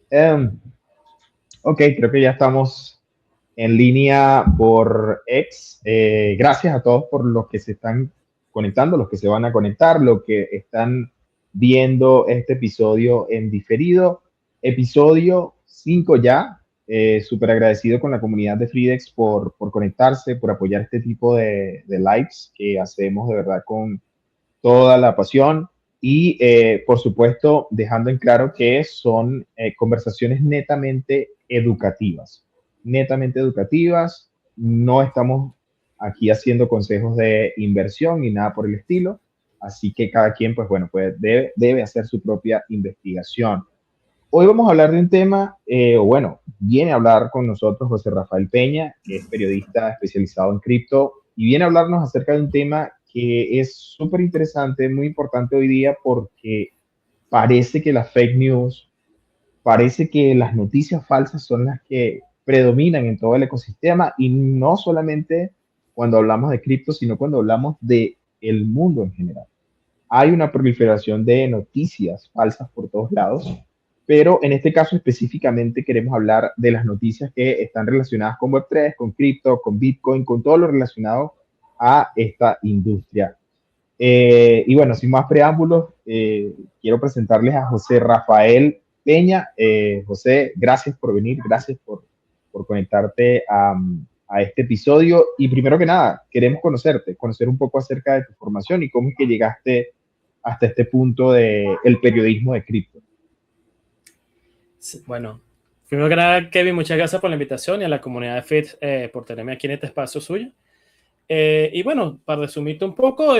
Em, ok, creo que ya estamos en línea por X. Gracias a todos por los que se están conectando, los que se van a conectar, los que están viendo este episodio en diferido. Episodio 5 ya. Súper agradecido con la comunidad de Fridex por conectarse, por apoyar este tipo de lives que hacemos de verdad con toda la pasión y, por supuesto, dejando en claro que son conversaciones netamente educativas, no estamos aquí haciendo consejos de inversión ni nada por el estilo, así que cada quien, pues bueno, pues debe hacer su propia investigación. Hoy vamos a hablar de un tema, o bueno, viene a hablar con nosotros José Rafael Peña, que es periodista especializado en cripto, y viene a hablarnos acerca de un tema que es súper interesante, muy importante hoy día, porque parece que las fake news, parece que las noticias falsas son las que predominan en todo el ecosistema, y no solamente cuando hablamos de cripto, sino cuando hablamos de el mundo en general. Hay una proliferación de noticias falsas por todos lados, pero en este caso específicamente queremos hablar de las noticias que están relacionadas con Web3, con cripto, con Bitcoin, con todo lo relacionado a esta industria. Y bueno, sin más preámbulos, quiero presentarles a José Rafael Peña. José, gracias por venir, gracias por conectarte a este episodio. Y primero que nada, queremos conocerte, conocer un poco acerca de tu formación y cómo es que llegaste hasta este punto del periodismo de cripto. Sí, bueno, primero que nada, Kevin, muchas gracias por la invitación y a la comunidad de FIT por tenerme aquí en este espacio suyo. Y bueno, para resumirte un poco,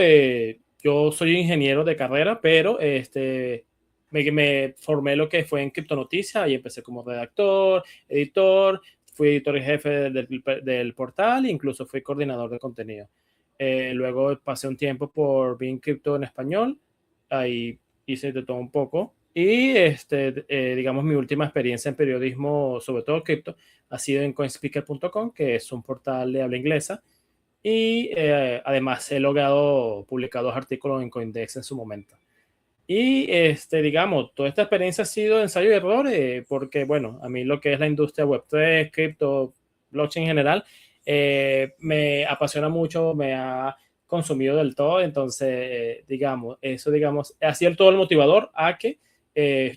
yo soy ingeniero de carrera, pero me formé lo que fue en Criptonoticias y empecé como redactor, editor, fui editor en jefe del portal e incluso fui coordinador de contenido. Luego pasé un tiempo por Being Crypto en español, ahí hice de todo un poco. Y digamos, mi última experiencia en periodismo, sobre todo cripto, ha sido en coinspeaker.com, que es un portal de habla inglesa y además he logrado publicar 2 artículos en Coindex en su momento. Y digamos, toda esta experiencia ha sido ensayo y error, porque bueno, a mí lo que es la industria Web3, cripto, blockchain en general, me apasiona mucho, me ha consumido del todo. Entonces, digamos, eso, digamos, ha sido todo el motivador a que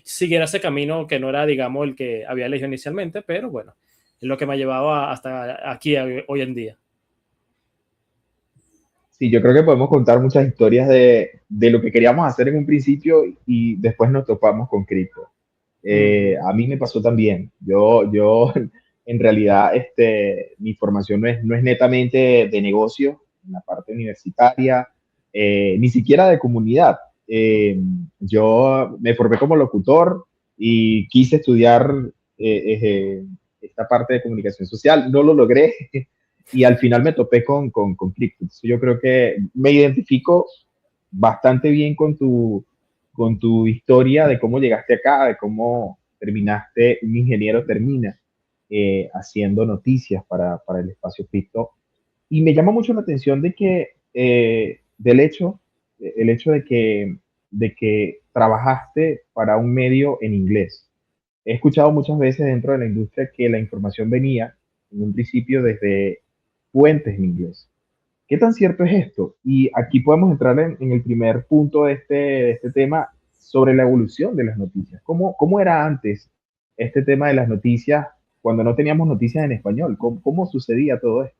siguiera ese camino que no era, digamos, el que había elegido inicialmente, pero bueno, es lo que me ha llevado hasta aquí hoy en día. Sí, yo creo que podemos contar muchas historias de lo que queríamos hacer en un principio y después nos topamos con cripto. Ujú. A mí me pasó también. Yo en realidad, mi formación no es netamente de negocio, en la parte universitaria, ni siquiera de comunidad. Yo me formé como locutor y quise estudiar esta parte de comunicación social. No lo logré y al final me topé con cripto. Entonces yo creo que me identifico bastante bien con tu historia de cómo llegaste acá, de cómo terminaste, un ingeniero termina haciendo noticias para el espacio cripto. Y me llama mucho la atención de que, el hecho de que trabajaste para un medio en inglés. He escuchado muchas veces dentro de la industria que la información venía en un principio desde fuentes en inglés. ¿Qué tan cierto es esto? Y aquí podemos entrar en el primer punto de este tema sobre la evolución de las noticias. ¿Cómo era antes este tema de las noticias cuando no teníamos noticias en español? ¿Cómo sucedía todo esto?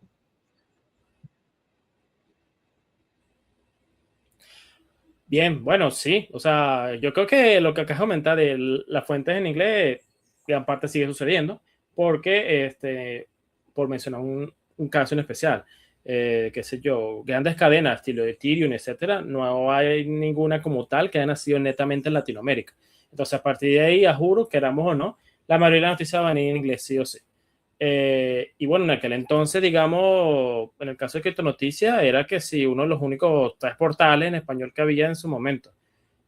Bien, bueno, sí. O sea, yo creo que lo que acabas de comentar de las fuentes en inglés, gran parte sigue sucediendo, porque, por mencionar un caso en especial, qué sé yo, grandes cadenas, estilo de Ethereum, etcétera, no hay ninguna como tal que haya nacido netamente en Latinoamérica. Entonces, a partir de ahí, a juro, queramos o no, la mayoría de las noticias van a ir en inglés, sí o sí. Y bueno, en aquel entonces, digamos, en el caso de Cripto Noticias, era que si uno de los únicos 3 portales en español que había en su momento.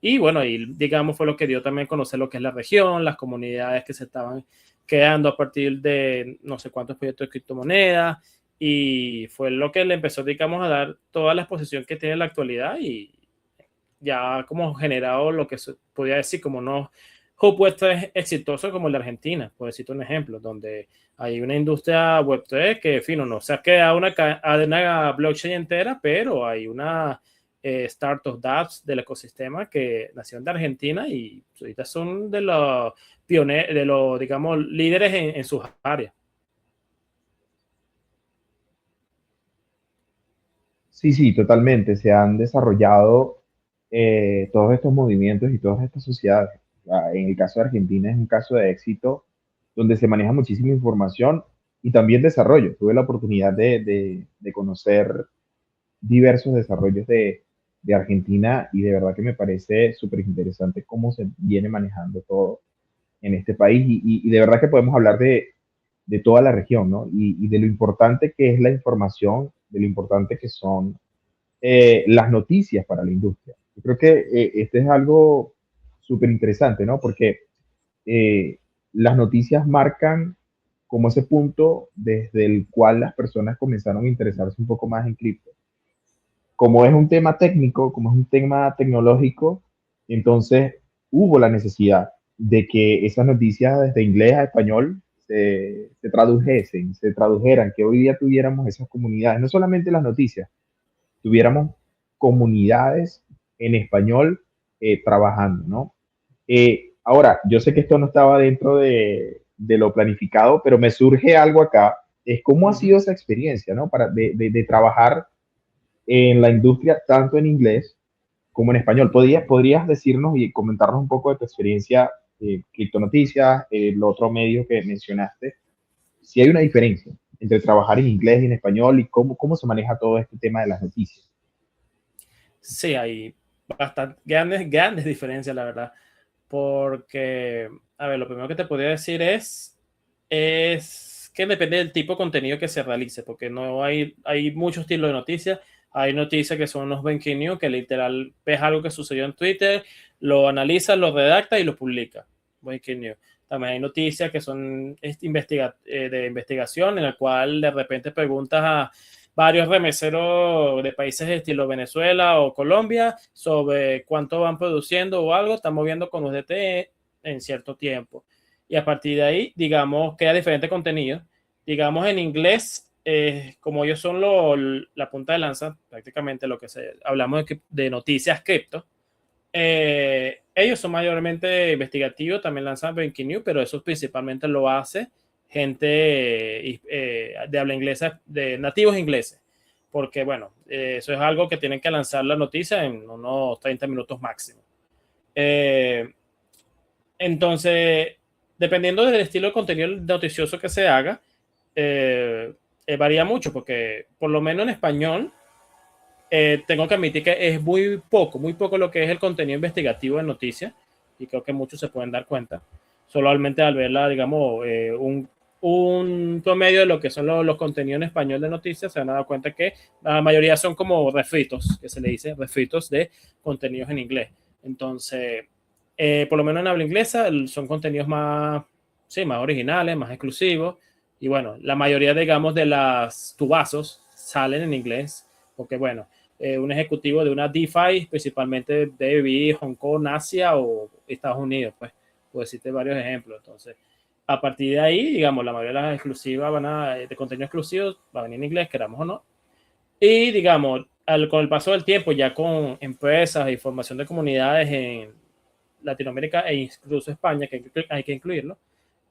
Y bueno, y digamos fue lo que dio también a conocer lo que es la región, las comunidades que se estaban creando a partir de no sé cuántos proyectos de criptomonedas, y fue lo que le empezó, digamos, a dar toda la exposición que tiene en la actualidad y ya como generado lo que se podía decir como hub Web3 exitoso como el de Argentina, por decirte un ejemplo, donde hay una industria Web3 que, fino, no se ha quedado una blockchain entera, pero hay una startup dApps del ecosistema que nacieron de Argentina y ahorita son de los pioneros, de los, digamos, líderes en sus áreas. Sí, sí, totalmente. Se han desarrollado todos estos movimientos y todas estas sociedades. En el caso de Argentina es un caso de éxito donde se maneja muchísima información y también desarrollo. Tuve la oportunidad de conocer diversos desarrollos de Argentina y de verdad que me parece súper interesante cómo se viene manejando todo en este país y de verdad que podemos hablar de toda la región, ¿no? Y de lo importante que es la información, de lo importante que son las noticias para la industria. Yo creo que este es algo súper interesante, ¿no? Porque las noticias marcan como ese punto desde el cual las personas comenzaron a interesarse un poco más en cripto. Como es un tema técnico, como es un tema tecnológico, entonces hubo la necesidad de que esas noticias desde inglés a español se tradujesen, se tradujeran, que hoy día tuviéramos esas comunidades, no solamente las noticias, tuviéramos comunidades en español trabajando, ¿no? Ahora, yo sé que esto no estaba dentro de lo planificado, pero me surge algo acá, es cómo ha sido esa experiencia, ¿no? De trabajar en la industria tanto en inglés como en español. ¿Podrías decirnos y comentarnos un poco de tu experiencia Criptonoticias, el otro medio que mencionaste, si hay una diferencia entre trabajar en inglés y en español y cómo se maneja todo este tema de las noticias? Sí, hay bastante grandes diferencias, la verdad. Porque, a ver, lo primero que te podría decir es que depende del tipo de contenido que se realice, porque no hay muchos estilos de noticias. Hay noticias que son unos breaking news, que literal ves algo que sucedió en Twitter, lo analiza, lo redacta y lo publica. Breaking news. También hay noticias que son de investigación, en la cual de repente preguntas a varios remeseros de países de estilo Venezuela o Colombia sobre cuánto van produciendo o algo, están moviendo con USDT en cierto tiempo. Y a partir de ahí, digamos, queda diferente contenido. Digamos, en inglés, como ellos son la punta de lanza, prácticamente hablamos de noticias cripto, ellos son mayormente investigativos, también lanzan Breaking News, pero eso principalmente lo hace gente de habla inglesa, de nativos ingleses, porque bueno, eso es algo que tienen que lanzar la noticia en unos 30 minutos máximo. Eh, entonces, dependiendo del estilo de contenido noticioso que se haga, varía mucho, porque por lo menos en español, tengo que admitir que es muy poco lo que es el contenido investigativo de noticias, y creo que muchos se pueden dar cuenta. Solamente al verla, digamos, un promedio de lo que son los contenidos en español de noticias, se han dado cuenta que la mayoría son como refritos, que se le dice refritos de contenidos en inglés. Entonces, por lo menos en habla inglesa, son contenidos más, sí, más originales, más exclusivos. Y bueno, la mayoría, digamos, de las tubazos salen en inglés, porque bueno, un ejecutivo de una DeFi, principalmente debe vivir Hong Kong, Asia o Estados Unidos, pues, puedo decirte varios ejemplos. Entonces, a partir de ahí, digamos, la mayoría de las exclusivas de contenido exclusivo va a venir en inglés, queramos o no. Y, digamos, con el paso del tiempo, ya con empresas y formación de comunidades en Latinoamérica e incluso España, que hay que incluirlo,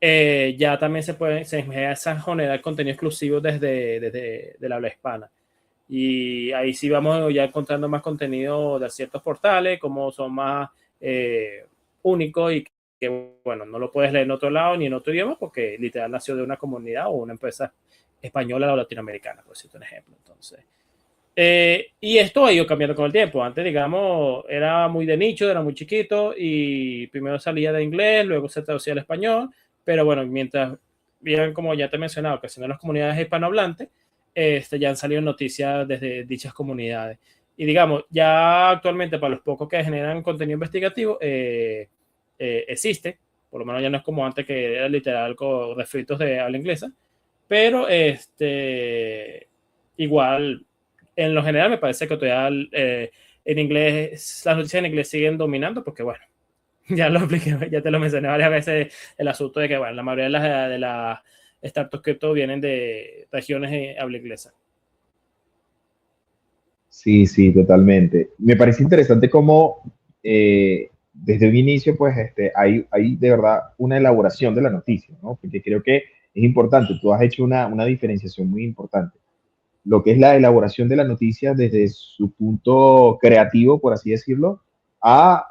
ya también se empieza a generar contenido exclusivo desde el habla hispana. Y ahí sí vamos ya encontrando más contenido de ciertos portales, como son más únicos y que, bueno, no lo puedes leer en otro lado ni en otro idioma porque literal nació de una comunidad o una empresa española o latinoamericana, por decirte un ejemplo. Entonces, y esto ha ido cambiando con el tiempo. Antes, digamos, era muy de nicho, era muy chiquito y primero salía de inglés, luego se traducía al español, pero bueno, mientras bien, como ya te he mencionado, que son las comunidades hispanohablantes, ya han salido noticias desde dichas comunidades. Y digamos, ya actualmente para los pocos que generan contenido investigativo, existe, por lo menos ya no es como antes que era literal con refritos de habla inglesa, pero igual, en lo general me parece que todavía en inglés, las noticias en inglés siguen dominando porque bueno, Ya lo expliqué, ya te lo mencioné varias veces, el asunto de que, bueno, la mayoría de las startups cripto vienen de regiones de habla inglesa. Sí, sí, totalmente. Me parece interesante cómo desde un inicio, pues, hay de verdad una elaboración de la noticia, ¿no? Porque creo que es importante. Tú has hecho una diferenciación muy importante. Lo que es la elaboración de la noticia desde su punto creativo, por así decirlo, a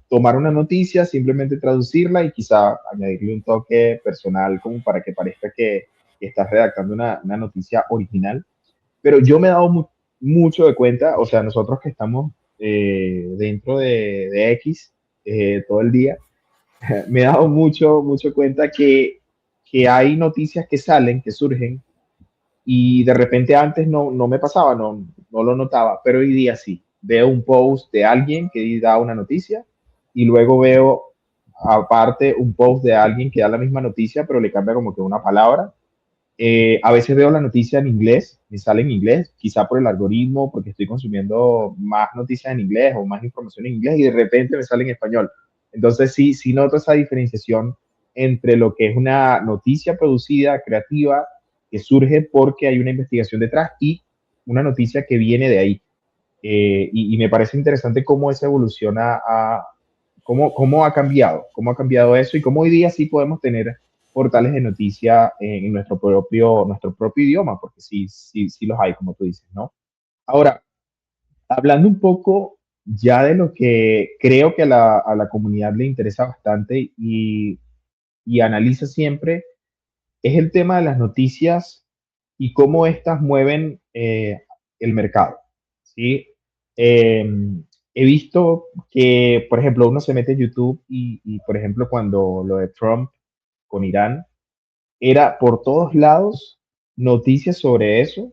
tomar una noticia, simplemente traducirla y quizá añadirle un toque personal como para que parezca que estás redactando una noticia original. Pero yo me he dado mucho de cuenta, o sea, nosotros que estamos dentro de X todo el día, me he dado mucho cuenta que hay noticias que salen, que surgen, y de repente antes no me pasaba, no lo notaba, pero hoy día sí. Veo un post de alguien que da una noticia y luego veo aparte un post de alguien que da la misma noticia, pero le cambia como que una palabra. A veces veo la noticia en inglés, me sale en inglés, quizá por el algoritmo, porque estoy consumiendo más noticias en inglés o más información en inglés y de repente me sale en español. Entonces sí noto esa diferenciación entre lo que es una noticia producida, creativa, que surge porque hay una investigación detrás y una noticia que viene de ahí. Y me parece interesante cómo esa evolución cómo ha cambiado eso y cómo hoy día sí podemos tener portales de noticia en nuestro propio idioma, porque sí los hay, como tú dices, ¿no? Ahora, hablando un poco ya de lo que creo que a la comunidad le interesa bastante y analiza siempre, es el tema de las noticias y cómo éstas mueven el mercado, ¿sí? Eh, He visto que, por ejemplo, uno se mete en YouTube por ejemplo, cuando lo de Trump con Irán, era por todos lados noticias sobre eso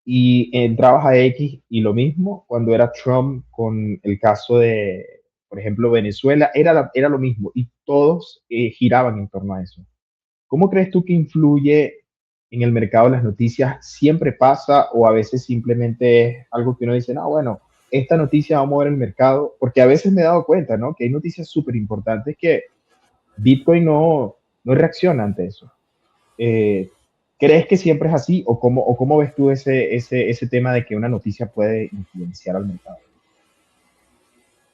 y entrabas a X y lo mismo cuando era Trump con el caso de, por ejemplo, Venezuela, era lo mismo y todos giraban en torno a eso. ¿Cómo crees tú que influye en el mercado de las noticias? ¿Siempre pasa o a veces simplemente es algo que uno dice, no, bueno, esta noticia va a mover el mercado? Porque a veces me he dado cuenta, ¿no? Que hay noticias súper importantes que Bitcoin no reacciona ante eso. Eh, ¿Crees que siempre es así o cómo ves tú ese tema de que una noticia puede influenciar al mercado?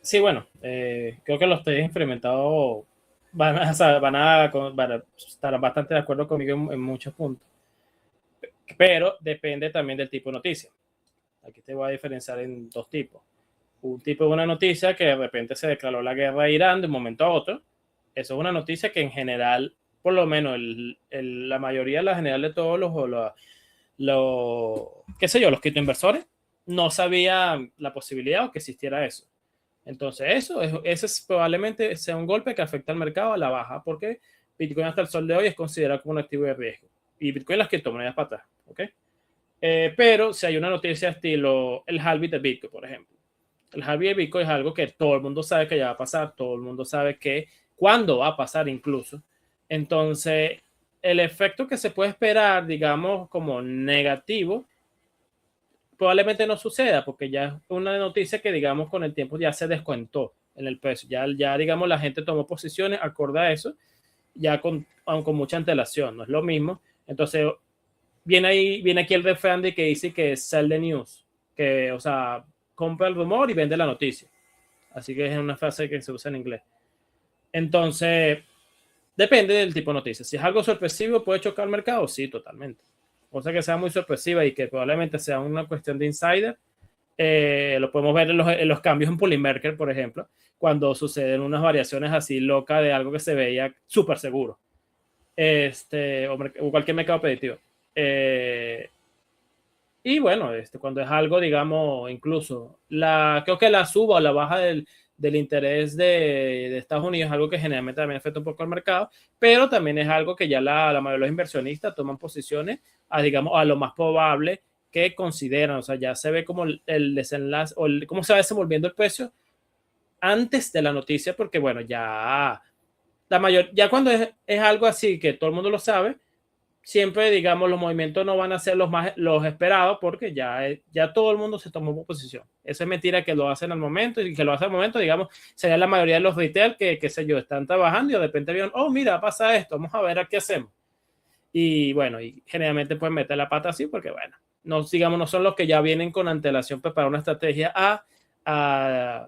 Sí, bueno, creo que los tres experimentados van a estar bastante de acuerdo conmigo en muchos puntos, pero depende también del tipo de noticia. Aquí te voy a diferenciar en dos tipos. Un tipo de una noticia que de repente se declaró la guerra a Irán de un momento a otro. Eso es una noticia que en general, por lo menos la mayoría, la general de todos qué sé yo, los criptoinversores no sabían la posibilidad o que existiera eso. Entonces, ese es, probablemente sea un golpe que afecta al mercado a la baja, porque Bitcoin hasta el sol de hoy es considerado como un activo de riesgo. Y Bitcoin las criptomonedas para atrás. ¿Ok? Pero si hay una noticia estilo el halving de Bitcoin, por ejemplo. El halving de Bitcoin es algo que todo el mundo sabe que ya va a pasar, todo el mundo sabe que cuándo va a pasar incluso. Entonces, el efecto que se puede esperar, digamos, como negativo, probablemente no suceda porque ya es una noticia que, digamos, con el tiempo ya se descuentó en el precio. Ya digamos, la gente tomó posiciones acorde a eso, ya con mucha antelación, no es lo mismo. Entonces, viene aquí el refrán de que dice que es sell the news, que, o sea, compra el rumor y vende la noticia. Así que es una frase que se usa en inglés. Entonces, depende del tipo de noticia. Si es algo sorpresivo, ¿puede chocar el mercado? Sí, totalmente. Cosa que sea muy sorpresiva y que probablemente sea una cuestión de insider, lo podemos ver en los cambios en Polymerker, por ejemplo, cuando suceden unas variaciones así locas de algo que se veía súper seguro. O cualquier mercado predictivo. Y bueno, cuando es algo, digamos, incluso creo que la suba o la baja del interés de Estados Unidos es algo que generalmente también afecta un poco al mercado, pero también es algo que ya la mayoría de los inversionistas toman posiciones digamos, a lo más probable que consideran. O sea, ya se ve como el desenlace o cómo se va desenvolviendo el precio antes de la noticia, porque bueno, ya cuando es algo así que todo el mundo lo sabe, siempre, digamos, los movimientos no van a ser los esperados porque ya todo el mundo se tomó posición. Eso es mentira que lo hacen al momento y que lo hacen al momento, digamos, sería la mayoría de los retail que, qué sé yo, están trabajando y de repente vieron, oh, mira, pasa esto, vamos a ver a qué hacemos. Y bueno, y generalmente pueden meter la pata así porque, bueno, no, digamos, no son los que ya vienen con antelación preparar una estrategia a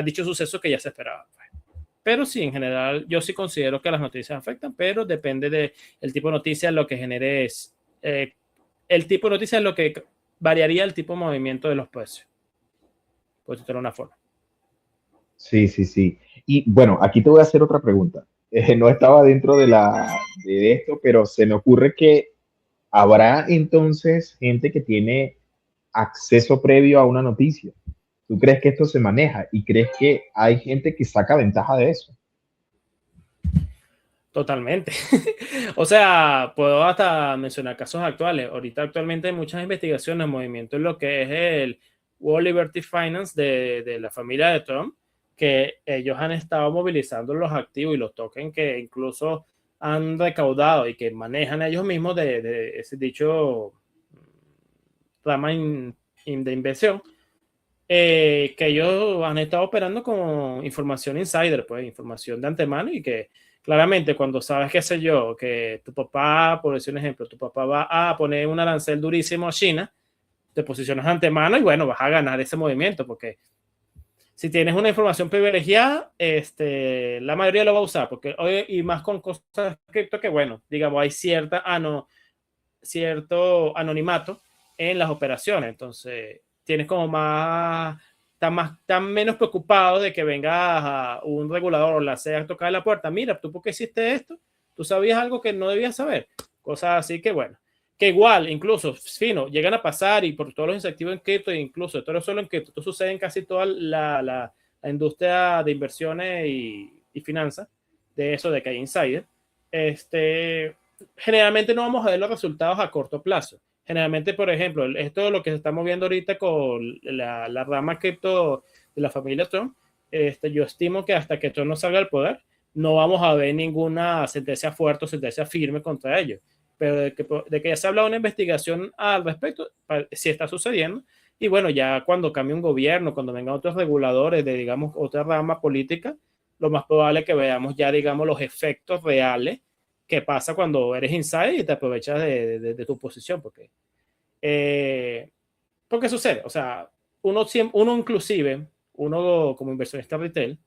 dicho suceso que ya se esperaba. Pero sí, en general, yo sí considero que las noticias afectan, pero depende del tipo de noticias, lo que genere es, el tipo de noticias es lo que variaría el tipo de movimiento de los precios, por decirlo de una forma. Sí, sí, sí. Y bueno, aquí te voy a hacer otra pregunta. No estaba dentro de esto, pero se me ocurre que habrá entonces gente que tiene acceso previo a una noticia. ¿Tú crees que esto se maneja y crees que hay gente que saca ventaja de eso? Totalmente. O sea, puedo hasta mencionar casos actuales. Ahorita actualmente hay muchas investigaciones, movimientos en lo que es el World Liberty Finance de la familia de Trump, que ellos han estado movilizando los activos y los tokens que incluso han recaudado y que manejan ellos mismos de ese dicho rama de inversión, que ellos han estado operando con información insider, pues información de antemano y que claramente cuando sabes, qué sé yo, que tu papá, por decir un ejemplo, tu papá va a poner un arancel durísimo a China, te posicionas de antemano y bueno, vas a ganar ese movimiento porque si tienes una información privilegiada, la mayoría lo va a usar porque hoy y más con cosas cripto que bueno, digamos, hay cierto anonimato en las operaciones. Entonces, tienes como tan menos preocupado de que venga un regulador o la SEC a tocar la puerta. Mira, ¿tú por qué hiciste esto? ¿Tú sabías algo que no debías saber? Cosas así que, bueno, que igual, incluso, fino, llegan a pasar y por todos los incentivos en cripto, e incluso todo solo en cripto, esto sucede en casi toda la industria de inversiones y finanzas, de eso de que hay insider. Generalmente no vamos a ver los resultados a corto plazo. Generalmente, por ejemplo, esto es lo que se está moviendo ahorita con la rama cripto de la familia Trump. Yo estimo que hasta que Trump no salga al poder, no vamos a ver ninguna sentencia fuerte o sentencia firme contra ellos. Pero de que ya se ha hablado una investigación al respecto, sí está sucediendo. Y bueno, ya cuando cambie un gobierno, cuando vengan otros reguladores de, digamos, otra rama política, lo más probable es que veamos ya, digamos, los efectos reales que pasa cuando eres insider y te aprovechas de tu posición, porque sucede, o sea, uno inclusive, uno como inversionista retail,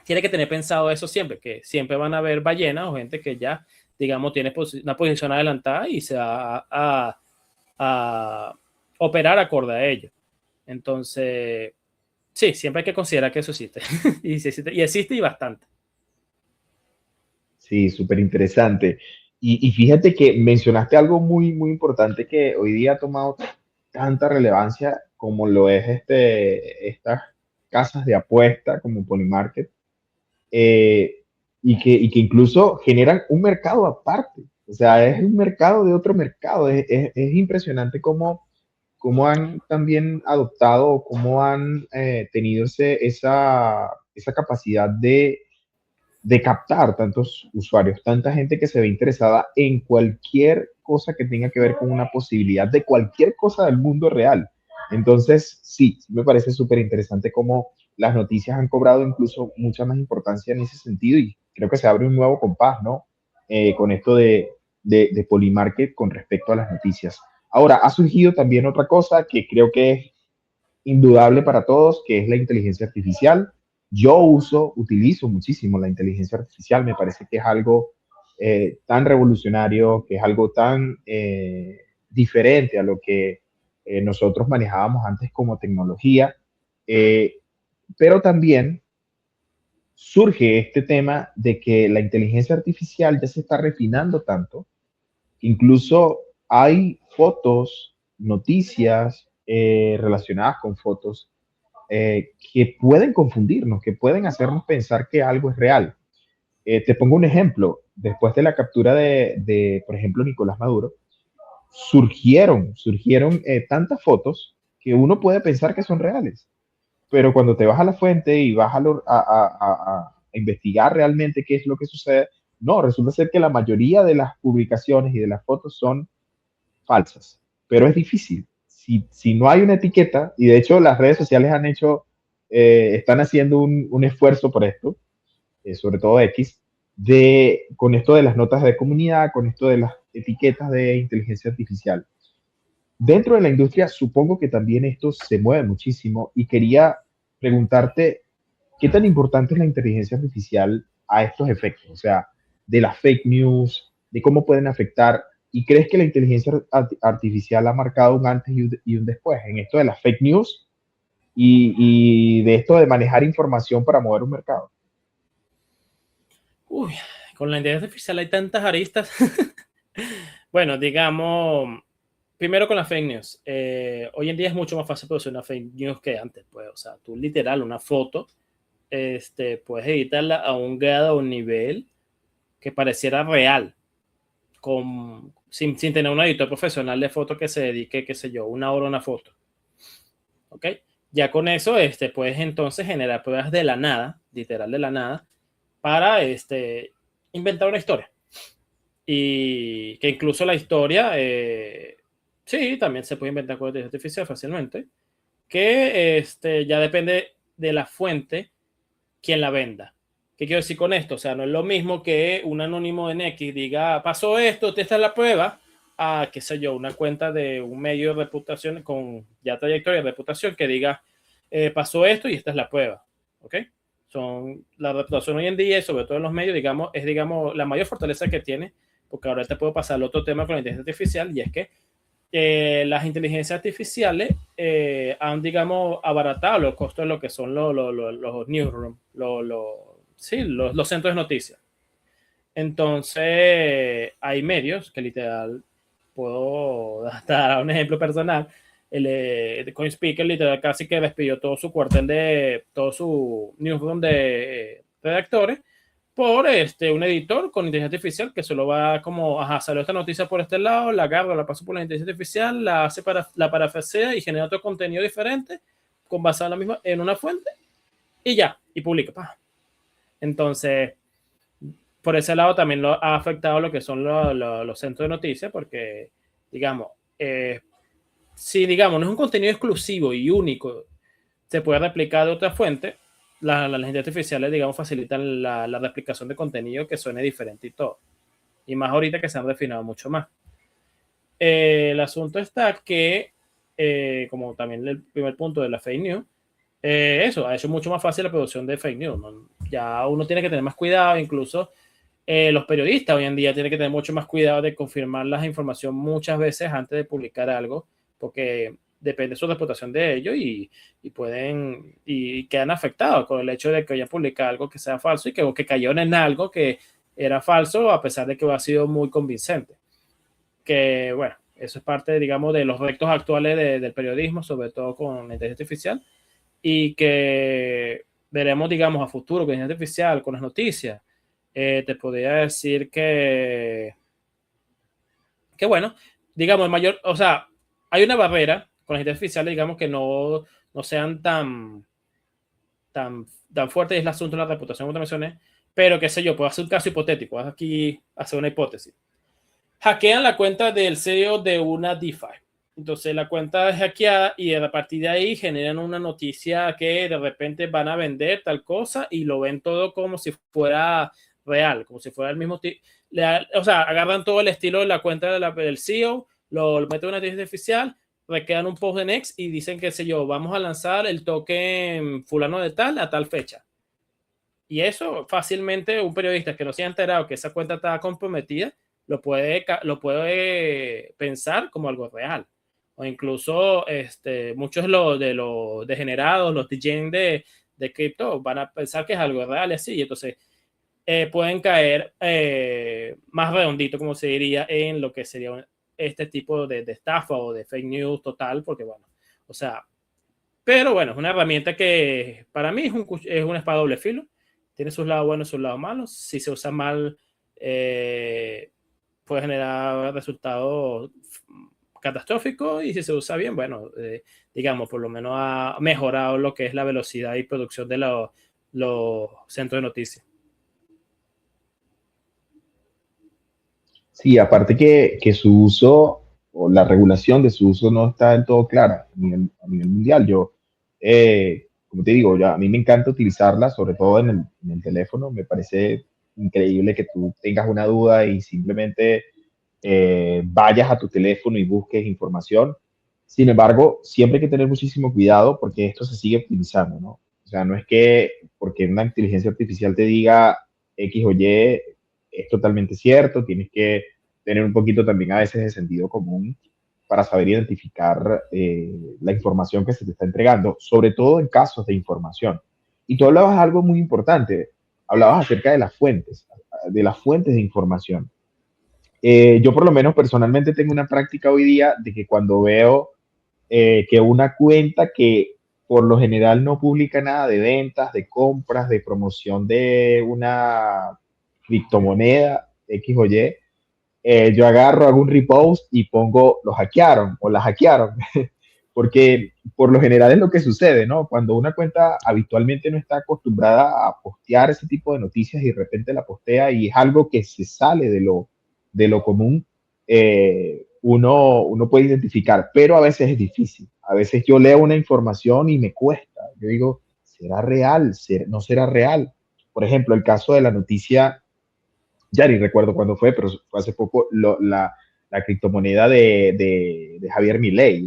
tiene que tener pensado eso siempre, que siempre van a haber ballenas o gente que ya, digamos, tiene una posición adelantada y se va a operar acorde a ello. Entonces, sí, siempre hay que considerar que eso existe. Y existe y bastante. Sí, súper interesante. Y fíjate que mencionaste algo muy, muy importante que hoy día ha tomado tanta relevancia como lo es estas casas de apuesta como Polymarket, eh, y que incluso generan un mercado aparte. O sea, es un mercado de otro mercado. Es impresionante cómo han también adoptado, cómo han tenido esa capacidad de captar tantos usuarios, tanta gente que se ve interesada en cualquier cosa que tenga que ver con una posibilidad de cualquier cosa del mundo real. Entonces, sí, me parece súper interesante cómo las noticias han cobrado incluso mucha más importancia en ese sentido y creo que se abre un nuevo compás, ¿no? Con esto de Polymarket con respecto a las noticias. Ahora, ha surgido también otra cosa que creo que es indudable para todos, que es la inteligencia artificial. Yo utilizo muchísimo la inteligencia artificial, me parece que es algo tan revolucionario, que es algo tan diferente a lo que nosotros manejábamos antes como tecnología, eh, pero también surge este tema de que la inteligencia artificial ya se está refinando tanto, incluso hay fotos, noticias relacionadas con fotos que pueden confundirnos, que pueden hacernos pensar que algo es real. Te pongo un ejemplo. Después de la captura por ejemplo, Nicolás Maduro, surgieron tantas fotos que uno puede pensar que son reales. Pero cuando te vas a la fuente y vas a investigar realmente qué es lo que sucede, No, resulta ser que la mayoría de las publicaciones y de las fotos son falsas, pero es difícil. Si no hay una etiqueta, y de hecho las redes sociales han hecho, están haciendo un esfuerzo por esto, sobre todo X, con esto de las notas de comunidad, con esto de las etiquetas de inteligencia artificial. Dentro de la industria, supongo que también esto se mueve muchísimo y quería preguntarte, ¿qué tan importante es la inteligencia artificial a estos efectos? O sea, de las fake news, de cómo pueden afectar. ¿Y crees que la inteligencia artificial ha marcado un antes y un después en esto de las fake news y de esto de manejar información para mover un mercado? Uy, con la inteligencia artificial hay tantas aristas. Bueno, digamos, primero con las fake news. Hoy en día es mucho más fácil producir una fake news que antes, pues. O sea, tú literal, una foto, puedes editarla a un grado, a un nivel que pareciera real, sin tener un editor profesional de foto que se dedique, qué sé yo, una hora a una foto. ¿Ok? Ya con eso, puedes entonces generar pruebas de la nada, literal de la nada, para inventar una historia. Y que incluso la historia, sí, también se puede inventar con inteligencia artificial fácilmente, que ya depende de la fuente quien la venda. ¿Qué quiero decir con esto? O sea, no es lo mismo que un anónimo en X diga, pasó esto, esta es la prueba, a, qué sé yo, una cuenta de un medio de reputación con ya trayectoria de reputación que diga, pasó esto y esta es la prueba. ¿Ok? La reputación hoy en día, y sobre todo en los medios, digamos, es, digamos, la mayor fortaleza que tiene, porque ahora te puedo pasar al otro tema con la inteligencia artificial, y es que las inteligencias artificiales han, digamos, abaratado los costos de lo que son los newsrooms, sí, los centros de noticias. Entonces, hay medios que literal, puedo dar un ejemplo personal, el CoinSpeaker literal casi que despidió todo su cuartel todo su newsroom de redactores por un editor con inteligencia artificial que solo va como, ajá, salió esta noticia por este lado, la agarra, la pasa por la inteligencia artificial, la parafrasea y genera otro contenido diferente, con basado en la misma, en una fuente, y ya, y publica. ¡Pah! Entonces, por ese lado también lo ha afectado lo que son los centros de noticias, porque, digamos, si, digamos, no es un contenido exclusivo y único, se puede replicar de otra fuente, las inteligencias artificiales, digamos, facilitan la replicación de contenido que suene diferente y todo. Y más ahorita que se han refinado mucho más. El asunto está que, como también el primer punto de la fake news, eso ha hecho mucho más fácil la producción de fake news, ¿no? Ya uno tiene que tener más cuidado, incluso los periodistas hoy en día tienen que tener mucho más cuidado de confirmar la información muchas veces antes de publicar algo, porque depende de su reputación de ellos y quedan afectados con el hecho de que hayan publicado algo que sea falso y que cayeron en algo que era falso a pesar de que ha sido muy convincente. Que bueno, eso es parte, digamos, de los retos actuales del periodismo, sobre todo con la inteligencia artificial, y que veremos, digamos, a futuro con la inteligencia artificial, con las noticias. Te podría decir que bueno, digamos, el mayor, o sea, hay una barrera con las inteligencias artificiales, digamos, que no sean tan fuertes, es el asunto de la reputación, como te mencioné, pero qué sé yo, puedo hacer un caso hipotético, aquí hacer una hipótesis. Hackean la cuenta del CEO de una DeFi. Entonces la cuenta es hackeada y a partir de ahí generan una noticia que de repente van a vender tal cosa y lo ven todo como si fuera real, como si fuera el mismo tipo. O sea, agarran todo el estilo de la cuenta del CEO, lo meten en una inteligencia artificial, recrean un post de Next y dicen, qué sé yo, vamos a lanzar el token fulano de tal a tal fecha. Y eso fácilmente un periodista que no se haya enterado que esa cuenta estaba comprometida lo puede pensar como algo real. O incluso muchos de los degenerados, los DJs de cripto, van a pensar que es algo real y así. Y entonces pueden caer más redondito, como se diría, en lo que sería este tipo de estafa o de fake news total, porque bueno, o sea, pero bueno, es una herramienta que para mí es una espada doble filo. Tiene sus lados buenos y sus lados malos. Si se usa mal, eh, puede generar resultados catastróficos y si se usa bien, bueno, digamos, por lo menos ha mejorado lo que es la velocidad y producción de los centros de noticias. Sí, aparte que su uso o la regulación de su uso no está del todo clara a nivel mundial. Yo, como te digo, a mí me encanta utilizarla, sobre todo en el teléfono. Me parece increíble que tú tengas una duda y simplemente vayas a tu teléfono y busques información. Sin embargo, siempre hay que tener muchísimo cuidado porque esto se sigue optimizando, ¿no? O sea, no es que porque una inteligencia artificial te diga X o Y es totalmente cierto, tienes que tener un poquito también a veces de sentido común para saber identificar la información que se te está entregando, sobre todo en casos de información. Y tú hablabas de algo muy importante, hablabas acerca de las fuentes de información. Yo por lo menos personalmente tengo una práctica hoy día de que cuando veo que una cuenta que por lo general no publica nada de ventas, de compras, de promoción de una criptomoneda X o Y, yo agarro, hago un repost y pongo lo hackearon o la hackearon. Porque por lo general es lo que sucede, ¿no? Cuando una cuenta habitualmente no está acostumbrada a postear ese tipo de noticias y de repente la postea y es algo que se sale de lo común, uno puede identificar, pero a veces es difícil. A veces yo leo una información y me cuesta. Yo digo, ¿será real? ¿No será real? Por ejemplo, el caso de la noticia, ya ni recuerdo cuándo fue, pero fue hace poco, la criptomoneda de Javier Milei,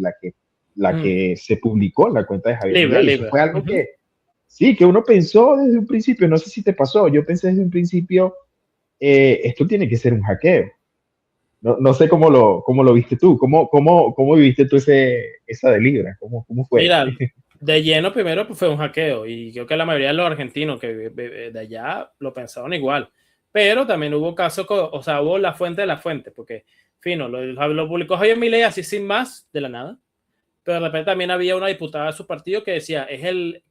la Mm, que se publicó en la cuenta de Javier Libra, Milei. Eso Libra. fue algo Ujú. que, sí, que uno pensó desde un principio, no sé si te pasó, yo pensé desde un principio, esto tiene que ser un hackeo. No, no sé cómo lo viste tú, cómo viviste tú esa de Libra, cómo fue. Mira, de lleno primero pues, fue un hackeo y creo que la mayoría de los argentinos que de allá lo pensaron igual. Pero también hubo casos, o sea, hubo la fuente de la fuente, porque, fino, lo publicó Javier Milei así sin más, de la nada. Pero de repente también había una diputada de su partido que decía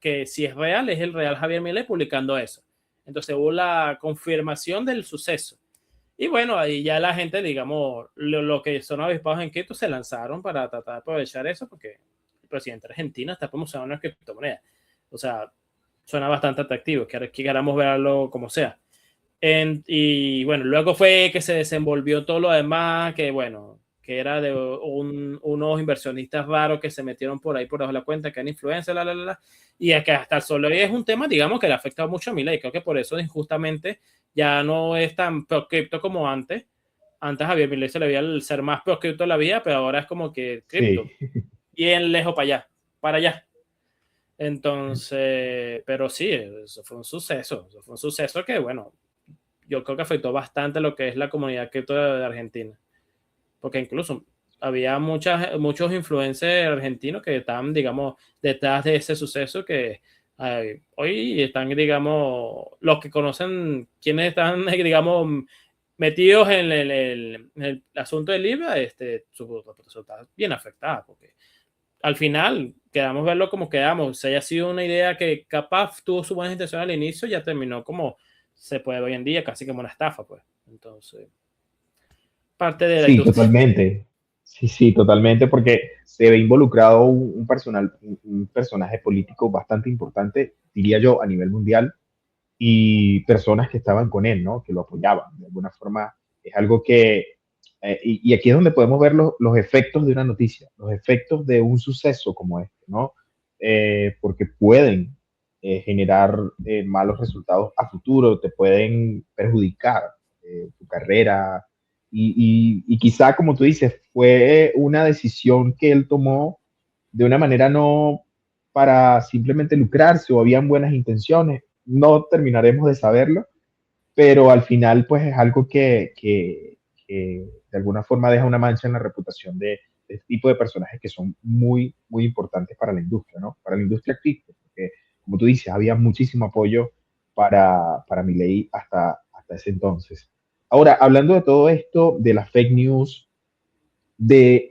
que si es real, es el real Javier Milei publicando eso. Entonces hubo la confirmación del suceso. Y bueno, ahí ya la gente, digamos, lo que son avispados en cripto se lanzaron para tratar de aprovechar eso, porque el presidente de Argentina está promocionando una criptomoneda. O sea, suena bastante atractivo, que queramos verlo como sea. Y bueno, luego fue que se desenvolvió todo lo demás, que bueno, que era de unos inversionistas raros que se metieron por ahí por debajo de la cuenta, que eran influencers, y es que hasta el sol hoy es un tema, digamos, que le afecta mucho a Milei. Creo que por eso injustamente ya no es tan cripto como antes. Antes a Javier Milei se le veía el ser más cripto de la vida, pero ahora es como que cripto, Sí, bien lejos para allá. Entonces, pero sí, eso fue un suceso. Eso fue un suceso que, bueno, yo creo que afectó bastante lo que es la comunidad cripto de Argentina. Porque incluso había muchos influencers argentinos que estaban, digamos, detrás de ese suceso que hoy están, digamos, los que conocen quienes están, digamos, metidos en el asunto del Libra, su reputación está bien afectada, porque al final quedamos verlo como quedamos. Si haya sido una idea que capaz tuvo su buena intención al inicio, ya terminó como se puede ver hoy en día, casi como una estafa, pues. Entonces, parte de la sí, industria. totalmente. Sí, sí, totalmente, porque se ve involucrado un personaje político bastante importante, diría yo, a nivel mundial, y personas que estaban con él, ¿no? Que lo apoyaban. De alguna forma, es algo que, y aquí es donde podemos ver los efectos de una noticia, los efectos de un suceso como este, ¿no? Porque pueden generar malos resultados a futuro, te pueden perjudicar tu carrera, y quizá, como tú dices, fue una decisión que él tomó de una manera no para simplemente lucrarse o habían buenas intenciones, no terminaremos de saberlo, pero al final pues es algo que de alguna forma deja una mancha en la reputación de este tipo de personajes que son muy, muy importantes para la industria, ¿no? Para la industria cripto, porque como tú dices, había muchísimo apoyo para Milei hasta ese entonces. Ahora, hablando de todo esto, de las fake news, de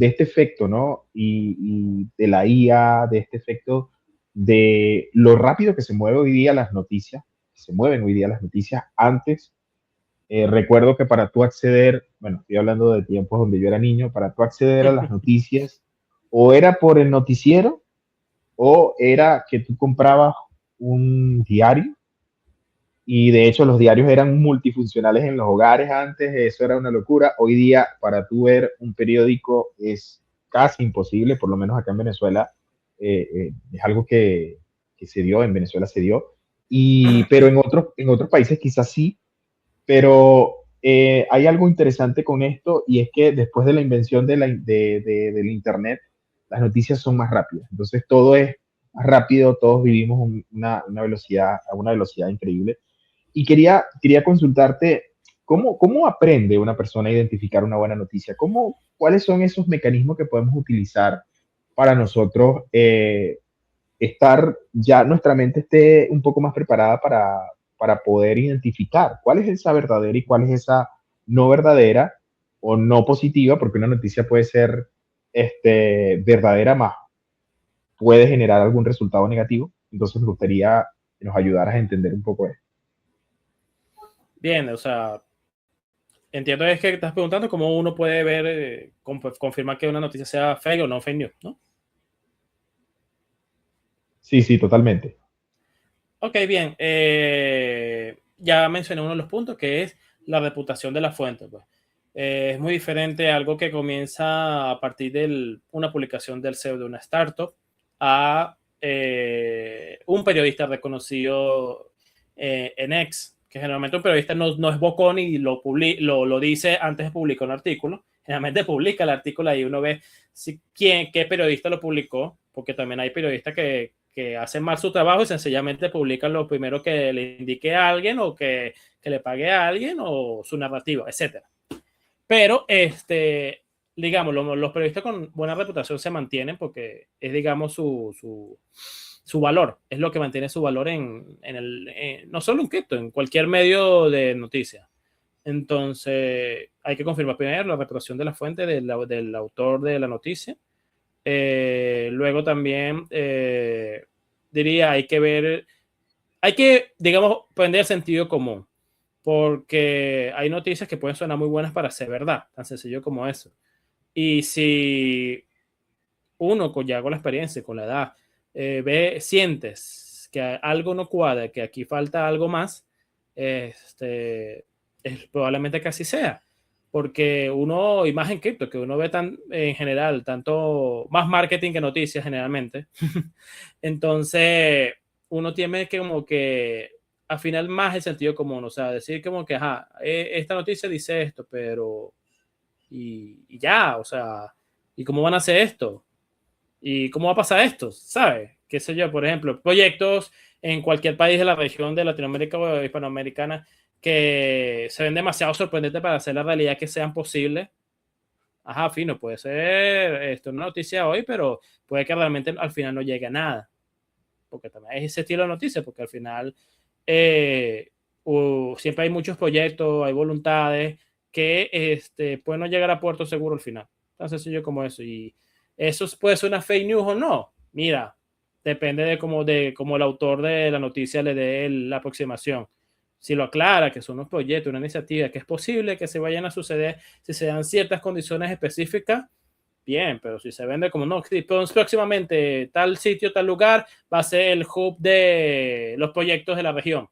este efecto, ¿no? Y de la IA, de este efecto de lo rápido que se mueve hoy día las noticias, se mueven hoy día las noticias. Antes, recuerdo que para tú acceder, bueno, estoy hablando de tiempos donde yo era niño, para tú acceder a las noticias, o era por el noticiero, o era que tú comprabas un diario Y de hecho los diarios eran multifuncionales en los hogares antes, eso era una locura. Hoy día para tú ver un periódico es casi imposible, por lo menos acá en Venezuela, es algo que se dio, en Venezuela se dio, pero en otros países quizás sí, pero hay algo interesante con esto y es que después de la invención del Internet, las noticias son más rápidas. Entonces todo es más rápido, todos vivimos una velocidad, a una velocidad increíble. Y quería consultarte, ¿cómo aprende una persona a identificar una buena noticia? ¿Cuáles son esos mecanismos que podemos utilizar para nosotros estar, ya nuestra mente esté un poco más preparada para poder identificar cuál es esa verdadera y cuál es esa no verdadera o no positiva? Porque una noticia puede ser verdadera, más puede generar algún resultado negativo. Entonces me gustaría que nos ayudaras a entender un poco esto. Bien, o sea, entiendo es que estás preguntando cómo uno puede ver, confirmar que una noticia sea fake o no fake news, ¿no? Sí, sí, totalmente. Ok, bien. Ya mencioné uno de los puntos que es la reputación de la fuente. Pues. Es muy diferente algo que comienza a partir de una publicación del CEO de una startup a un periodista reconocido en X, que generalmente un periodista no es bocón y lo dice antes de publicar un artículo. Generalmente publica el artículo y uno ve qué periodista lo publicó, porque también hay periodistas que hacen mal su trabajo y sencillamente publican lo primero que le indique a alguien o que le pague a alguien o su narrativa, etcétera. Pero, digamos, los periodistas con buena reputación se mantienen porque es, digamos, su valor, es lo que mantiene su valor no solo en cripto, en cualquier medio de noticias. Entonces, hay que confirmar primero la reputación de la fuente del autor de la noticia. Luego también diría, hay que, digamos, prender el sentido común, porque hay noticias que pueden sonar muy buenas para ser verdad, tan sencillo como eso. Y si uno ya con la experiencia, con la edad, sientes que algo no cuadra, que aquí falta algo más, probablemente que así sea. Porque uno, y más en cripto, que uno ve en general, tanto más marketing que noticias generalmente. Entonces, uno tiene que como que afinar más el sentido común, o sea, decir como que, ajá, esta noticia dice esto, pero, y ya, o sea, ¿y cómo van a hacer esto? ¿Y cómo va a pasar esto? ¿Sabes? Qué sé yo, por ejemplo, proyectos en cualquier país de la región de Latinoamérica o hispanoamericana que se ven demasiado sorprendentes para hacer la realidad que sean posibles. Ajá, fino, puede ser esto una noticia hoy, pero puede que realmente al final no llegue a nada. Porque también es ese estilo de noticia, porque al final siempre hay muchos proyectos, hay voluntades que pueden no llegar a puerto seguro al final. Tan sencillo como eso. Y eso puede ser una fake news o no. Mira, depende de cómo el autor de la noticia le dé la aproximación. Si lo aclara, que son unos proyectos, una iniciativa, que es posible que se vayan a suceder si se dan ciertas condiciones específicas, bien, pero si se vende como no, próximamente tal sitio, tal lugar va a ser el hub de los proyectos de la región.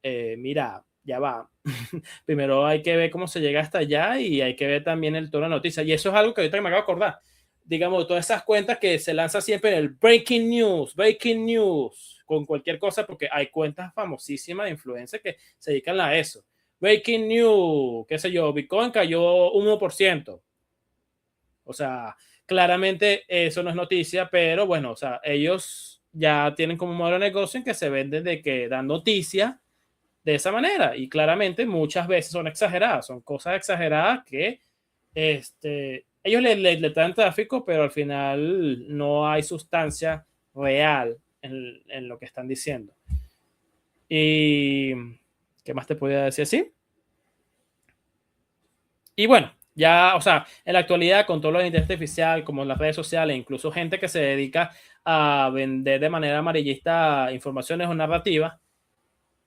Mira, ya va. Primero hay que ver cómo se llega hasta allá y hay que ver también el tono de noticias. Y eso es algo que ahorita me acabo de acordar. Digamos, todas esas cuentas que se lanzan siempre en el breaking news, con cualquier cosa, porque hay cuentas famosísimas de influencers que se dedican a eso. Breaking news, qué sé yo, Bitcoin cayó 1%. O sea, claramente eso no es noticia, pero bueno, o sea, ellos ya tienen como modelo de negocio en que se venden de que dan noticia de esa manera y claramente muchas veces son exageradas, son cosas exageradas que ellos le traen tráfico, pero al final no hay sustancia real en lo que están diciendo. ¿Y qué más te podría decir así? Y bueno, ya, o sea, en la actualidad con todo lo de inteligencia artificial, como en las redes sociales, incluso gente que se dedica a vender de manera amarillista informaciones o narrativas,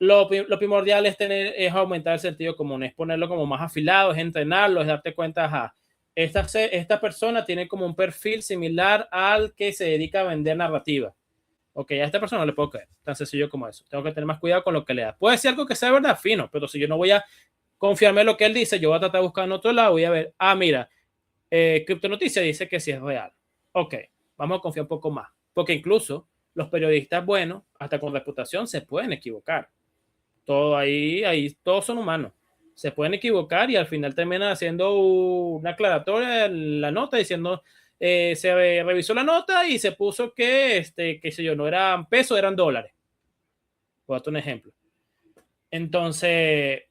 lo primordial es aumentar el sentido común, es ponerlo como más afilado, es entrenarlo, es darte cuenta, ajá, esta persona tiene como un perfil similar al que se dedica a vender narrativa. Ok, a esta persona no le puedo creer. Tan sencillo como eso. Tengo que tener más cuidado con lo que le da. Puede ser algo que sea verdad, fino, pero si yo no voy a confiarme en lo que él dice, yo voy a tratar de buscar en otro lado, voy a ver, mira, Criptonoticia dice que sí es real. Ok, vamos a confiar un poco más. Porque incluso los periodistas buenos, hasta con reputación, se pueden equivocar. Todo ahí todos son humanos. Se pueden equivocar y al final terminan haciendo una aclaratoria en la nota diciendo se revisó la nota y se puso que, qué sé yo, no eran pesos, eran dólares. Por darte un ejemplo. Entonces,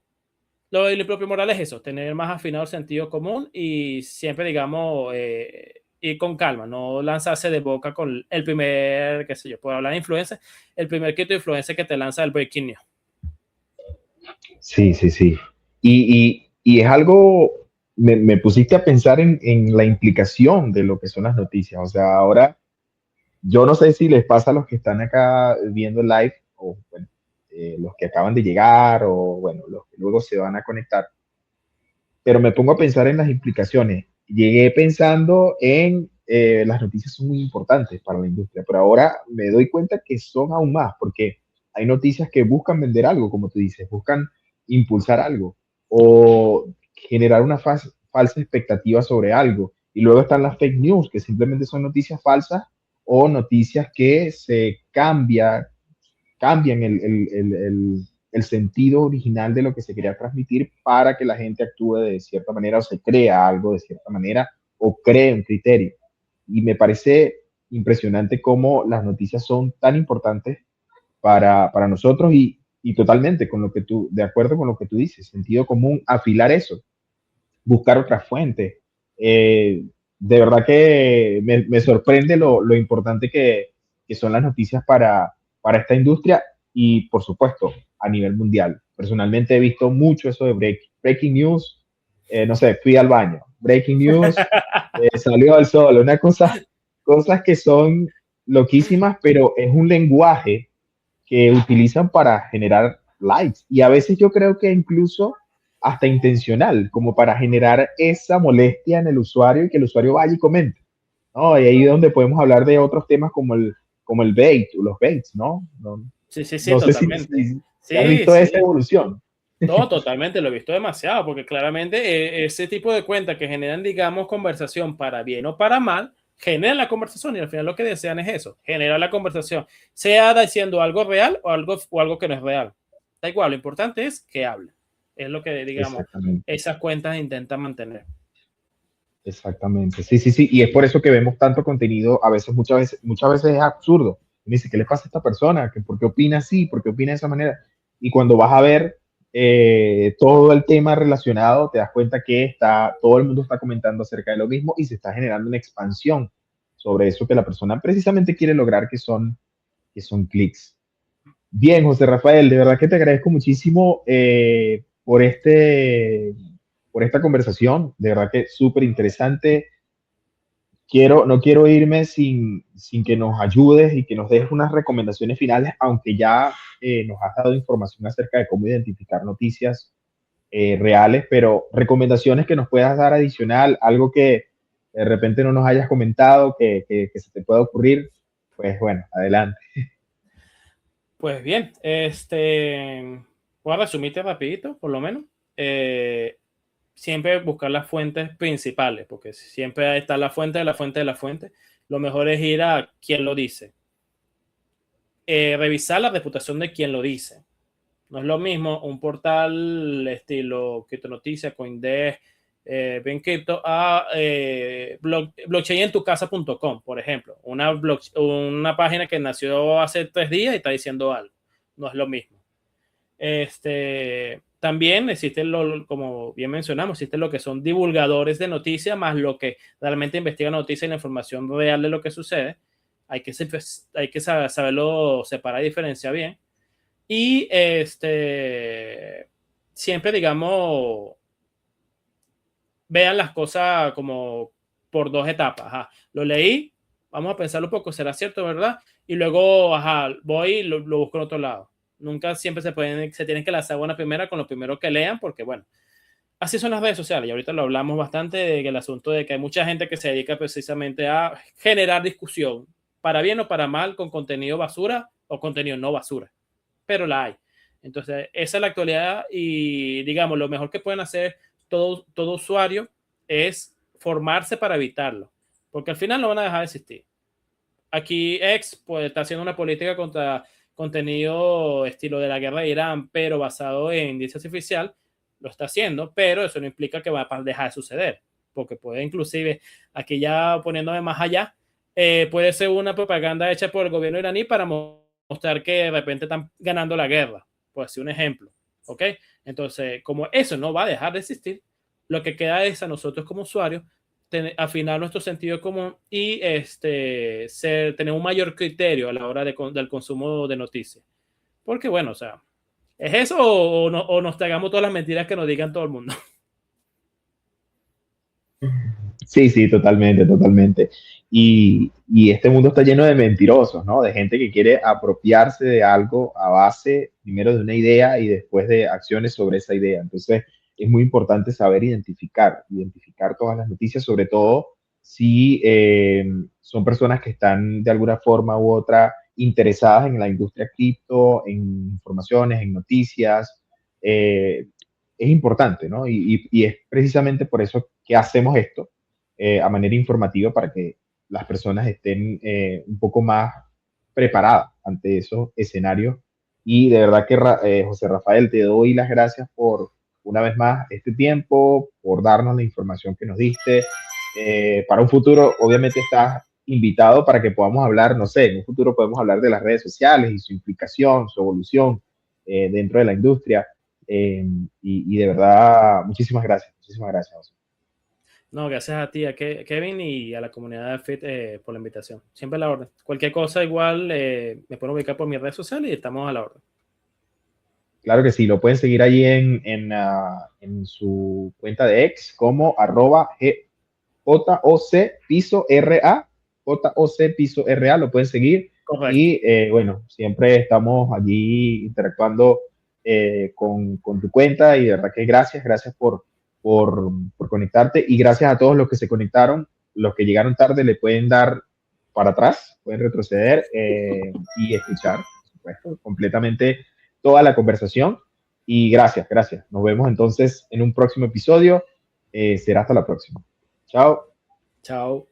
lo propio moral es eso, tener más afinado el sentido común y siempre, digamos, ir con calma, no lanzarse de boca con el primer, qué sé yo, por hablar de influencer, el primer quito de influencer que te lanza el breaking news. Sí, sí, sí. Y es algo, me pusiste a pensar en la implicación de lo que son las noticias. O sea, ahora yo no sé si les pasa a los que están acá viendo el live o bueno, los que acaban de llegar o bueno, los que luego se van a conectar, pero me pongo a pensar en las implicaciones. Llegué pensando en las noticias son muy importantes para la industria, pero ahora me doy cuenta que son aún más, porque hay noticias que buscan vender algo, como tú dices, buscan impulsar algo o generar una falsa expectativa sobre algo. Y luego están las fake news, que simplemente son noticias falsas o noticias que cambian el sentido original de lo que se quería transmitir para que la gente actúe de cierta manera o se crea algo de cierta manera o cree un criterio. Y me parece impresionante cómo las noticias son tan importantes para nosotros y totalmente con lo que tú, de acuerdo con lo que tú dices, sentido común, afilar eso, buscar otras fuentes. De verdad que me sorprende lo importante que son las noticias para esta industria y, por supuesto, a nivel mundial. Personalmente he visto mucho eso de breaking news. No sé, fui al baño. Breaking news, salió al sol. Cosas que son loquísimas, pero es un lenguaje que utilizan para generar likes. Y a veces yo creo que incluso hasta intencional, como para generar esa molestia en el usuario y que el usuario vaya y comente. ¿No? Y ahí es donde podemos hablar de otros temas como el bait, o los baits, ¿no? No, Sí, sí, sí, no sé totalmente. si has Sí, visto esa sí. evolución. No, totalmente, lo he visto demasiado, porque claramente ese tipo de cuentas que generan, digamos, conversación para bien o para mal, generan la conversación y al final lo que desean es eso, generar la conversación, sea diciendo algo real o algo que no es real. Da igual, lo importante es que hable. Es lo que, digamos, Exactamente. esas cuentas intentan mantener. Exactamente, sí, sí, sí, y es por eso que vemos tanto contenido, muchas veces es absurdo. Y me dice, ¿qué le pasa a esta persona? ¿Por qué opina así? ¿Por qué opina de esa manera? Y cuando vas a ver todo el tema relacionado, te das cuenta que todo el mundo está comentando acerca de lo mismo y se está generando una expansión sobre eso que la persona precisamente quiere lograr, que son clics. Bien, José Rafael, de verdad que te agradezco muchísimo por esta conversación, de verdad que súper interesante. No quiero irme sin que nos ayudes y que nos dejes unas recomendaciones finales, aunque ya nos has dado información acerca de cómo identificar noticias reales, pero recomendaciones que nos puedas dar adicional, algo que de repente no nos hayas comentado, que se te pueda ocurrir, pues bueno, adelante. Pues bien, voy a resumirte rapidito, por lo menos. Eh, Siempre buscar las fuentes principales, porque siempre está la fuente de la fuente de la fuente. Lo mejor es ir a quien lo dice. Revisar la reputación de quien lo dice. No es lo mismo un portal estilo Criptonoticia, Coindesk, BenCrypto a blockchainintucasa.com, por ejemplo. Una página que nació hace 3 días y está diciendo algo. No es lo mismo. También existen, como bien mencionamos, existen lo que son divulgadores de noticias, más lo que realmente investiga noticias y la información real de lo que sucede. Hay que saberlo separar y diferenciar bien. Y siempre, digamos, vean las cosas como por 2 etapas. Ajá, lo leí, vamos a pensarlo un poco, será cierto, ¿verdad? Y luego, ajá, voy y lo busco en otro lado. Nunca siempre se tienen que lanzar una primera con lo primero que lean, porque bueno, así son las redes sociales. Y ahorita lo hablamos bastante del asunto de que hay mucha gente que se dedica precisamente a generar discusión para bien o para mal, con contenido basura o contenido no basura, pero la hay. Entonces, esa es la actualidad y, digamos, lo mejor que pueden hacer todo usuario es formarse para evitarlo, porque al final no van a dejar de existir. Aquí X pues, está haciendo una política contra contenido estilo de la guerra de Irán, pero basado en inteligencia artificial, lo está haciendo, pero eso no implica que va a dejar de suceder, porque puede inclusive, aquí ya poniéndome más allá, puede ser una propaganda hecha por el gobierno iraní para mostrar que de repente están ganando la guerra, por decir un ejemplo, ¿ok? Entonces, como eso no va a dejar de existir, lo que queda es a nosotros como usuarios afinar nuestro sentido común y tener un mayor criterio a la hora del consumo de noticias. Porque, bueno, o sea, ¿es eso o nos tragamos todas las mentiras que nos digan todo el mundo? Sí, sí, totalmente, totalmente. Y este mundo está lleno de mentirosos, ¿no? De gente que quiere apropiarse de algo a base primero de una idea y después de acciones sobre esa idea. Entonces, es muy importante saber identificar todas las noticias, sobre todo si son personas que están de alguna forma u otra interesadas en la industria cripto, en informaciones, en noticias. Es importante, ¿no? Y es precisamente por eso que hacemos esto a manera informativa para que las personas estén un poco más preparadas ante esos escenarios. Y de verdad que, José Rafael, te doy las gracias por una vez más este tiempo, por darnos la información que nos diste. Para un futuro, obviamente, estás invitado para que podamos hablar, no sé, en un futuro podemos hablar de las redes sociales y su implicación, su evolución dentro de la industria. Y de verdad, muchísimas gracias, muchísimas gracias, José. No, gracias a ti, a Kevin y a la comunidad de Fit por la invitación. Siempre a la orden. Cualquier cosa igual me pueden ubicar por mis redes sociales y estamos a la orden. Claro que sí, lo pueden seguir ahí en su cuenta de ex como JOC piso RA, JOC piso RA, lo pueden seguir. Correcto. Y bueno, siempre estamos allí interactuando con tu cuenta y de verdad que gracias por conectarte y gracias a todos los que se conectaron, los que llegaron tarde le pueden dar para atrás, pueden retroceder y escuchar, por supuesto, completamente toda la conversación. Y gracias. Nos vemos entonces en un próximo episodio. Será hasta la próxima. Chao. Chao.